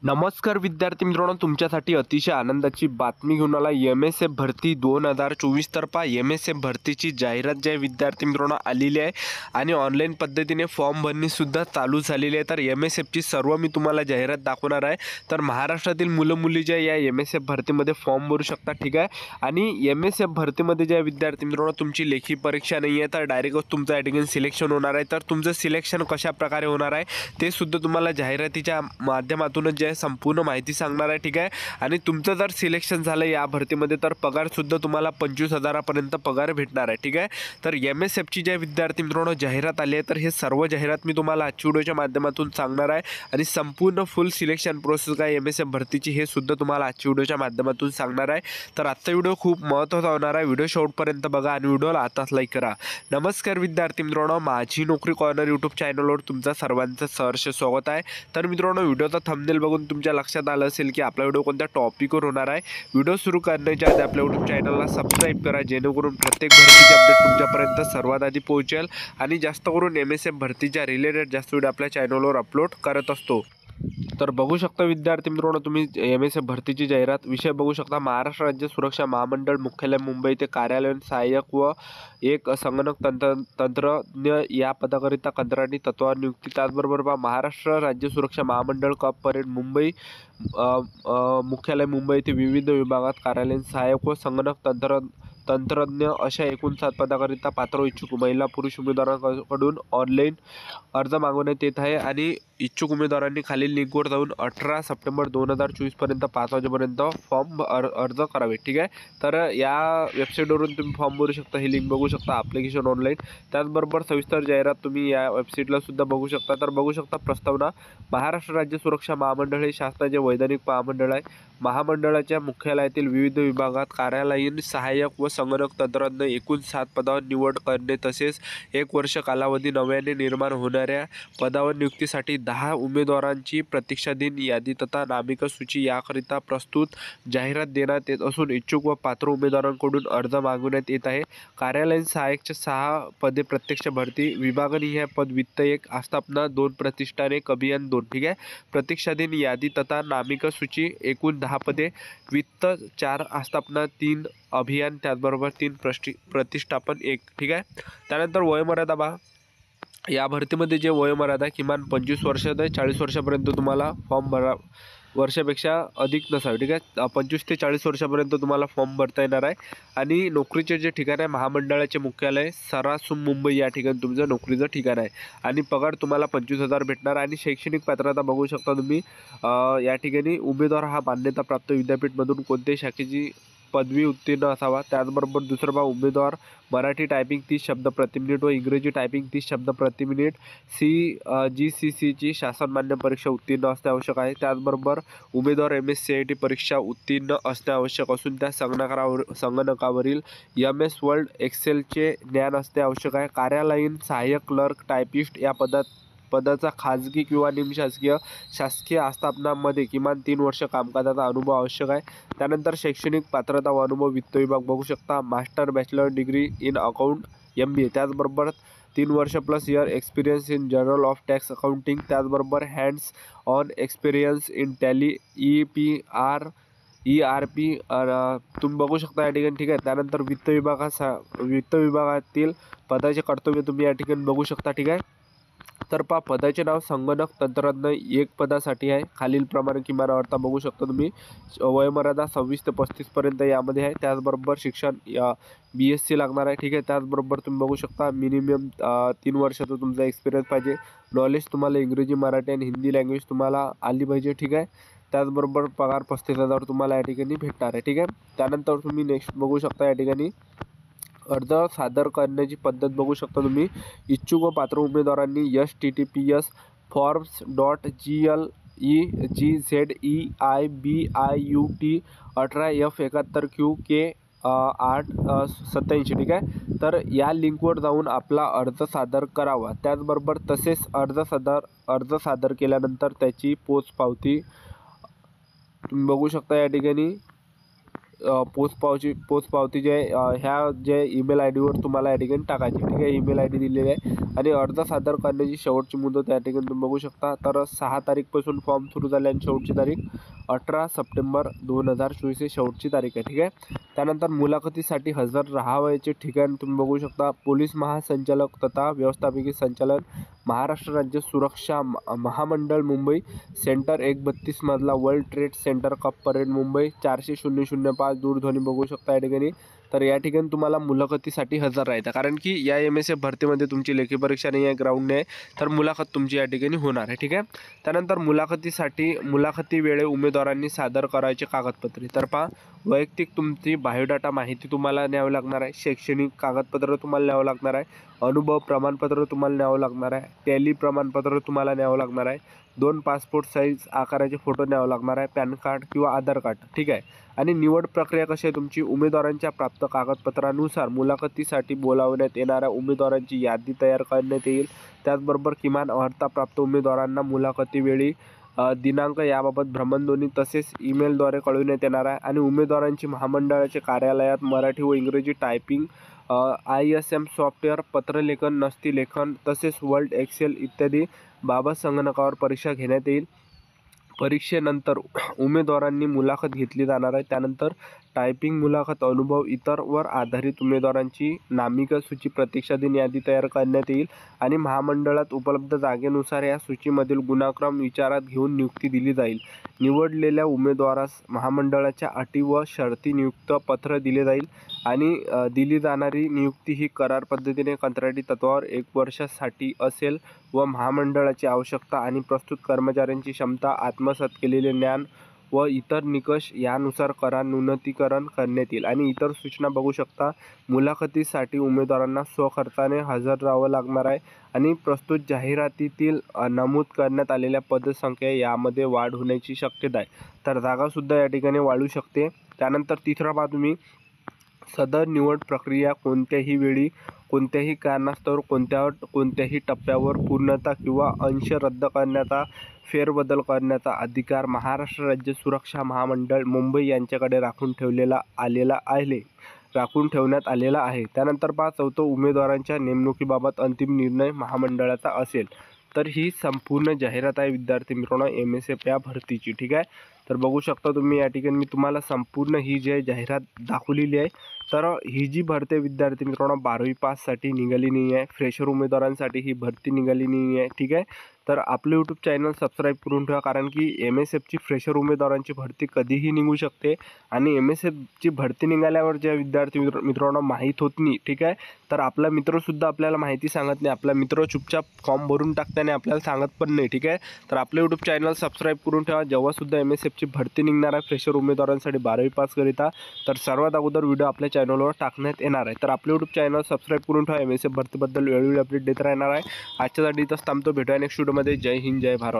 नमस्कार विद्यार्थी मित्रांनो, तुमच्यासाठी अतिशय आनंदाची बातमी घेऊन आला. एम-एस-एफ भरती 2024 तर पहा एम-एस-एफ भरतीची जाहिरात जी आहे विद्यार्थी मित्रांनो आलेली आहे आणि ऑनलाईन पद्धतीने फॉर्म भरणीसुद्धा चालू झालेली आहे. तर एम-एस-एफची सर्व मी तुम्हाला जाहिरात दाखवणार आहे. तर महाराष्ट्रातील मुलं-मुली जे या एम-एस-एफ भरतीमध्ये फॉर्म भरू शकतात, ठीक आहे. आणि एम-एस-एफ भरतीमध्ये जे आहे विद्यार्थी मित्रांनो तुमची लेखी परीक्षा नाही आहे, तर डायरेक्टच तुमचं या ठिकाणी सिलेक्शन होणार आहे. तर तुमचं सिलेक्शन कशाप्रकारे होणार आहे ते सुद्धा तुम्हाला जाहिरातीच्या माध्यमातूनच जे संपूर्ण माहिती सांगणार आहे, ठीक आहे. आणि तुमचं जर सिलेक्शन झालं या भरतीमध्ये तर पगारसुद्धा तुम्हाला 25,000 पर्यंत पगार भेटणार आहे, ठीक आहे. तर एम-एस-एफची जे विद्यार्थी मित्रांनो जाहिरात आली आहे, तर हे सर्व जाहिरात मी तुम्हाला आजच्या व्हिडिओच्या माध्यमातून सांगणार आहे. आणि संपूर्ण फुल सिलेक्शन प्रोसेस काय एम-एस-एफ भरतीची हे सुद्धा तुम्हाला आजच्या व्हिडिओच्या माध्यमातून सांगणार आहे. तर आजचा व्हिडिओ खूप महत्त्वाचा होणार आहे. व्हिडिओ शेवटपर्यंत बघा आणि व्हिडिओला आताच लाईक करा. नमस्कार विद्यार्थी मित्रांनो, माझी नोकरी कॉर्नर यूट्यूब चॅनलवर तुमचं सर्वांचं सहर्ष स्वागत आहे. तर मित्रांनो, व्हिडिओचा थंबनेल बघून तुमच्या लक्षात आलं असेल की आपला व्हिडिओ कोणत्या टॉपिकवर होणार आहे. व्हिडिओ सुरू करण्याच्या आधी आपल्या यूट्यूब चॅनलला सबस्क्राईब करा, जेणेकरून प्रत्येक भरतीचे अपडेट तुमच्यापर्यंत सर्वात आधी पोहोचेल. आणि जास्त करून एम-एस-एफ भरतीच्या रिलेटेड जास्त व्हिडिओ आपल्या चॅनलवर अपलोड करत असतो. तर बघू शकता विद्यार्थी मित्रांनो, तुम्ही एम-एस-एफ भरतीची जाहिरात विषय बघू शकता. महाराष्ट्र राज्य सुरक्षा महामंडळ मुख्यालय मुंबई ते कार्यालयीन सहाय्यक व एक संगणक तंत्रज्ञ या पदाकरिता कंत्राटी तत्वावर नियुक्ती. त्याचबरोबर महाराष्ट्र राज्य सुरक्षा महामंडळ कप परेड मुंबई मुख्यालय मुंबई येथे विविध विभागात कार्यालयीन सहाय्यक व संगणक तंत्रज्ञ अशा एकूण 7 पदाकरिता पात्र इच्छुक महिला पुरुष उमेदवारांकडून ऑनलाईन अर्ज मागवण्यात येत आहे. आणि इच्छुक उमेदवारांनी खालील लिंकवर जाऊन 18 सप्टेंबर 2024 पर्यंत 5 वाजेपर्यंत फॉर्म अर्ज करावे, ठीक आहे. तर या वेबसाईटवरून तुम्ही फॉर्म भरू शकता. ही लिंक बघू शकता, ॲप्लिकेशन ऑनलाईन. त्याचबरोबर सविस्तर जाहिरात तुम्ही या वेबसाईटला सुद्धा बघू शकता. तर बघू शकता प्रस्तावना. महाराष्ट्र राज्य सुरक्षा महामंडळ हे शासनाचे वैधानिक महामंडळ आहे. महामंडळाच्या मुख्यालयातील विविध विभागात कार्यालयीन सहाय्यक व संगणक तंत्रज्ञ एकूण 7 पदावर निवड करणे तसेच 1 वर्ष कालावधी नव्याने निर्माण होणाऱ्या पदावर नियुक्तीसाठी 10 उमेदवारांची प्रतीक्षाधीन यादी तथा नामिका सूची याकरिता प्रस्तुत जाहिरात देण्यात येत असून इच्छुक व पात्र उमेदवारांकडून अर्ज मागवण्यात येत आहे. कार्यालयीन सहाय्यकचे 6 पदे प्रत्यक्ष भरती. विभागनिहाय पद वित्त 1, आस्थापना 2, प्रतिष्ठान 1, अभियान 2, ठीक आहे. प्रतीक्षाधीन यादी तथा नामिका सूची एकूण 10 पदे. वित्त 4, आस्थापना 3, अभियान त्याचबरोबर 3, प्रतिष्ठापन 1, ठीक आहे. त्यानंतर वयोमर्यादा बघा. या भरतीमध्ये जे वयोमर्यादा किमान 25 वर्ष ते 40 वर्षापर्यंत तुम्हाला फॉर्म भरा, वर्षापेक्षा अधिक नसावे, ठीक आहे. 25 ते 40 वर्षापर्यंत तुम्हाला फॉर्म भरता येणार आहे. आणि नोकरीचे जे ठिकाण आहे महामंडळाचे मुख्यालय सरासुम मुंबई या ठिकाणी तुमचं नोकरीचं ठिकाण आहे. आणि पगार तुम्हाला 25,000 भेटणार. आणि शैक्षणिक पात्रता बघू शकता तुम्ही. या ठिकाणी उमेदवार हा मान्यताप्राप्त विद्यापीठमधून कोणत्याही शाखेची पदवी उत्तीर्ण असावा. त्याचबरोबर दुसरं भाग उमेदवार मराठी टायपिंग 30 शब्द प्रति मिनिट व इंग्रजी टायपिंग 30 शब्द प्रति मिनिट GCCची शासनमान्य परीक्षा उत्तीर्ण असणे आवश्यक आहे. त्याचबरोबर उमेदवार MS-CIT परीक्षा उत्तीर्ण असणे आवश्यक असून त्या संगणकावरील MS वर्ड एक्सेलचे ज्ञान असणे आवश्यक आहे. कार्यालयीन सहाय्यक क्लर्क टायपिस्ट या पदाचा खाजगी किंवा शासकीय आस्थापनांमध्ये किमान 3 वर्ष कामकाजाचा अनुभव आवश्यक आहे. त्यानंतर शैक्षणिक पात्रता व अनुभव वित्त विभाग बघू शकता. Master bachelor degree in account MBA. त्याचबरोबर 3 वर्ष plus year experience in general of tax accounting. त्याचबरोबर hands on experience in Tally ERP तुम्ही बघू शकता या ठिकाणी, ठीक आहे. त्यानंतर वित्त विभागातील पदाचे कर्तव्य तुम्ही या ठिकाणी बघू शकता, ठीक आहे. तर पदाचे नाव संगणक तंत्रज्ञ 1 पदासाठी आहे. खालीलप्रमाणे किमान अर्हता बघू शकता तुम्ही. वयोमर्यादा 26 ते 35 पर्यंत यामध्ये आहे. त्याचबरोबर शिक्षण BSc लागणार आहे, ठीक आहे. त्याचबरोबर तुम्ही बघू शकता मिनिमम 3 वर्षाचा तुमचा एक्सपिरियन्स पाहिजे. नॉलेज तुम्हाला इंग्रजी, मराठी आणि हिंदी लँग्वेज तुम्हाला आली पाहिजे, ठीक आहे. त्याचबरोबर पगार 35,000 तुम्हाला या ठिकाणी भेटणार आहे, ठीक आहे. त्यानंतर तुम्ही नेक्स्ट बघू शकता या ठिकाणी अर्ज सादर करण्याची पद्धत बघू शकता तुम्ही. इच्छुक व पात्र उमेदवारांनी https://forms.GLEGZEIBIUT 18F71QK 887, ठीक आहे. तर या लिंकवर जाऊन आपला अर्ज सादर करावा. त्याचबरोबर तसेच अर्ज सादर केल्यानंतर त्याची पोचपावती तुम्ही बघू शकता या ठिकाणी. पोचपावती जे ह्या जे ईमेल आय डीवर तुम्हाला या ठिकाणी टाकायची, ठीक आहे. ईमेल आय डी दिलेली आहे आणि अर्ज सादर करण्याची शेवटची मुदत या ठिकाणी तुम्ही बघू शकता. तर 6 तारीखपासून फॉर्म सुरू झाले आणि शेवटची तारीख 18 सप्टेंबर 2024 ही शेवटची तारीख आहे, ठीक आहे. त्यानंतर मुलाखतीसाठी हजर राहावयाचे ठिकाण तुम्ही बघू शकता. पोलीस महासंचालक तथा व्यवस्थापकीय संचालन, महाराष्ट्र राज्य सुरक्षा महामंडळ मुंबई, सेंटर 132 मधला world trade centre cup parade Mumbai, 400-005 दूरध्वनी बघू शकता या ठिकाणी. तर या ठिकाणी तुम्हाला मुलाखतीसाठी हजर राहायचं, कारण की या MSF भरतीमध्ये तुमची लेखी परीक्षा नाही आहे, ग्राउंड नाही आहे, तर मुलाखत तुमची या ठिकाणी होणार आहे, ठीक आहे. त्यानंतर मुलाखती वेळे उमेदवारांनी सादर करायचे कागदपत्रे. तर पहा, वैयक्तिक तुमची बायोडाटा माहिती तुम्हाला न्यावं लागणार आहे, शैक्षणिक कागदपत्र तुम्हाला न्यावं लागणार आहे, अनुभव प्रमाणपत्र तुम्हाला न्यावं लागणार आहे, टॅली प्रमाणपत्र तुम्हाला न्यावं लागणार आहे, 2 पासपोर्ट साईज आकाराचे फोटो न्यावं लागणार आहे, पॅन कार्ड किंवा आधार कार्ड, ठीक आहे. आणि निवड प्रक्रिया कशी आहे तुमची, उमेदवारांच्या प्राप्त कागदपत्रानुसार मुलाखतीसाठी बोलावण्यात येणाऱ्या उमेदवारांची यादी तयार करण्यात येईल. त्याचबरोबर किमान अर्हता प्राप्त उमेदवारांना मुलाखतीवेळी दिनांक याबाबत भ्रमणध्वनी तसेच ईमेलद्वारे कळविण्यात येणार आहे. आणि उमेदवारांची महामंडळाच्या कार्यालयात मराठी व इंग्रजी टायपिंग, ISM सॉफ्टवेअर, पत्रलेखन, नस्तीलेखन तसेच वर्ड, एक्सेल इत्यादी बाबत संगणकावर परीक्षा घेण्यात येईल. परीक्षेनंतर उमेदवारांनी मुलाखत घेतली जाणार आहे. त्यानंतर टायपिंग मुलाखत अनुभव इतरवर आधारित उमेदवारांची नामिका सूची प्रतीक्षाधीन यादी तयार करण्यात येईल आणि महामंडळात उपलब्ध जागेनुसार या सूचीमधील गुणक्रम विचारात घेऊन नियुक्ती दिली जाईल. निवडलेल्या उमेदवारास महामंडळाच्या अटी व शर्ती नियुक्त पत्र दिले जाईल आणि दिली जाणारी नियुक्ती ही करार पद्धतीने कंत्राटी तत्वावर 1 वर्षासाठी असेल व महामंडळाची आवश्यकता आणि प्रस्तुत कर्मचाऱ्यांची क्षमता, आत्मसात केलेले ज्ञान व इतर निकष यानुसार करार न्यूनतीकरण करण्यात येईल. आणि इतर सूचना बघू शकता. मुलाखतीसाठी उमेदवारांना स्वखर्चाने हजर राहावं लागणार आहे आणि प्रस्तुत जाहिरातीतील नमूद करण्यात आलेल्या पदसंख्या यामध्ये वाढ होण्याची शक्यता आहे, तर जागासुद्धा या ठिकाणी वाढू शकते. त्यानंतर तिसरा पहा तुम्ही, सदर निवड प्रक्रिया कोणत्याही वेळी, कोणत्याही कारणास्तव, कोणत्याही टप्प्यावर पूर्णतः किंवा अंश रद्द करण्याचा, फेरबदल करण्याचा अधिकार महाराष्ट्र राज्य सुरक्षा महामंडळ मुंबई यांच्याकडे राखून ठेवण्यात आलेला आहे. त्यानंतर पहा चौथं, उमेदवारांच्या नेमणुकीबाबत अंतिम निर्णय महामंडळाचा असेल. तर ही संपूर्ण जाहिरात आहे विद्यार्थी मित्रांनो MSF या भरतीची, ठीक आहे. तर बघू शकता तुम्ही या ठिकाणी मी तुम्हाला संपूर्ण ही जी जाहिरात दाखवलेली आहे. तर ही जी भरती आहे विद्यार्थी मित्रांनो 12वी पाससाठी निघाली नाही आहे, फ्रेशर उमेदवारांसाठी ही भरती निघाली नाही आहे, ठीक आहे. तर आपलं यूट्यूब चॅनल सबस्क्राईब करून ठेवा, कारण की MSFची फ्रेशर उमेदवारांची भरती कधीही निघू शकते आणि MSFची भरती निघाल्यावर ज्या विद्यार्थी मित्रांनो माहीत होत नाही, ठीक आहे, तर आपला मित्रसुद्धा आपल्याला माहिती सांगत नाही, आपला मित्र चुपचाप फॉर्म भरून टाकताना आपल्याला सांगत पण नाही, ठीक आहे. तर आपलं यूट्यूब चॅनल सबस्क्राईब करून ठेवा. जेव्हासुद्धा MSFची भरती निघणार आहे फ्रेशर उमेदवारांसाठी 12वी पासकरिता, तर सर्वात अगोदर व्हिडिओ आपल्या चॅनलवर टाकण्यात येणार आहे. तर आपलं यूट्यूब चॅनल सबस्क्राईब करून ठेवा. MSF भरतीबद्दल वेळोवेळी अपडेट देत राहणार आहे. आजच्यासाठी इथंच थांबतो. भेटूया नेक्स्ट व्हिडिओमध्ये. जय हिंद, जय भारत.